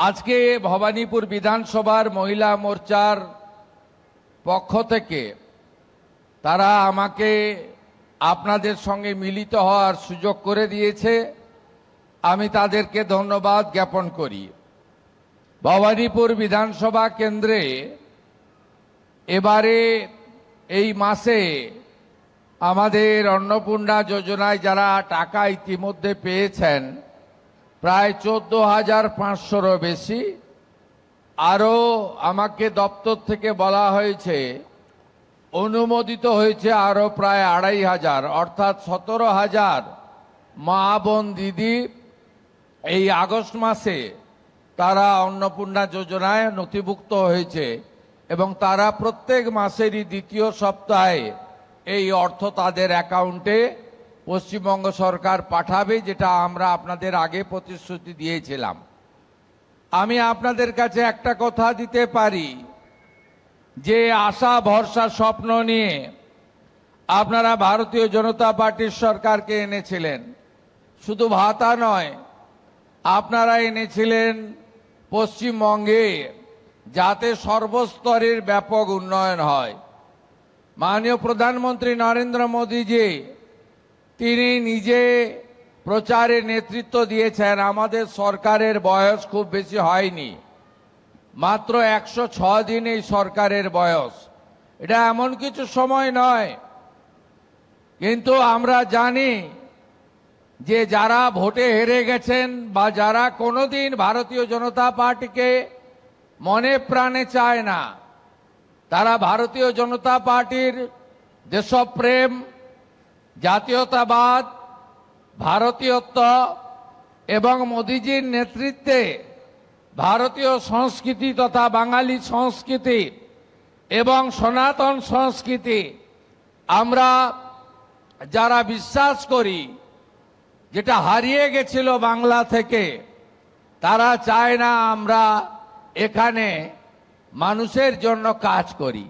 আজকে ভবানীপুর বিধানসভার মহিলা মোর্চার পক্ষ থেকে তারা আমাকে আপনাদের সঙ্গে মিলিত হওয়ার সুযোগ করে দিয়েছে। আমি তাদেরকে ধন্যবাদ জ্ঞাপন করি। ভবানীপুর বিধানসভা কেন্দ্রে এবারে এই মাসে আমাদের অন্নপূর্ণা যোজনায় যারা টাকা ইতিমধ্যে পেয়েছেন প্রায় 14,500-রও বেশি। আরও আমাকে দপ্তর থেকে বলা হয়েছে অনুমোদিত হয়েছে আরও প্রায় 2,500, অর্থাৎ 17,000 মা বোন দিদি এই আগস্ট মাসে তারা অন্নপূর্ণা যোজনায় নথিভুক্ত হয়েছে এবং তারা প্রত্যেক মাসেরই দ্বিতীয় সপ্তাহে এই অর্থ তাদের অ্যাকাউন্টে পশ্চিমবঙ্গ সরকার পাঠাবে, যেটা আমরা আপনাদের আগে প্রতিশ্রুতি দিয়েছিলাম। আমি আপনাদের কাছে একটা কথা দিতে পারি, যে আশা ভরসা স্বপ্ন নিয়ে আপনারা ভারতীয় জনতা পার্টির সরকারকে এনেছিলেন, শুধু ভাতা নয়, আপনারা এনেছিলেন পশ্চিমবঙ্গে যাতে সর্বস্তরের ব্যাপক উন্নয়ন হয়। মাননীয় প্রধানমন্ত্রী নরেন্দ্র মোদীজি তিনি নিজে প্রচারে নেতৃত্ব দিয়েছেন। আমাদের সরকারের বয়স খুব বেশি হয়নি, মাত্র 106 দিন এই সরকারের বয়স। এটা এমন কিছু সময় নয়, কিন্তু আমরা জানি যে যারা ভোটে হেরে গেছেন বা যারা কোনোদিন ভারতীয় জনতা পার্টিকে মনে প্রাণে চায় না, তারা ভারতীয় জনতা পার্টির দেশপ্রেম, জাতীয়তাবাদ, ভারতীয়ত্ব এবং মোদিজির নেতৃত্বে ভারতীয় সংস্কৃতি তথা বাঙালি সংস্কৃতি এবং সনাতন সংস্কৃতি আমরা যারা বিশ্বাস করি, যেটা হারিয়ে গেছিল বাংলা থেকে, তারা চায় না আমরা এখানে মানুষের জন্য কাজ করি।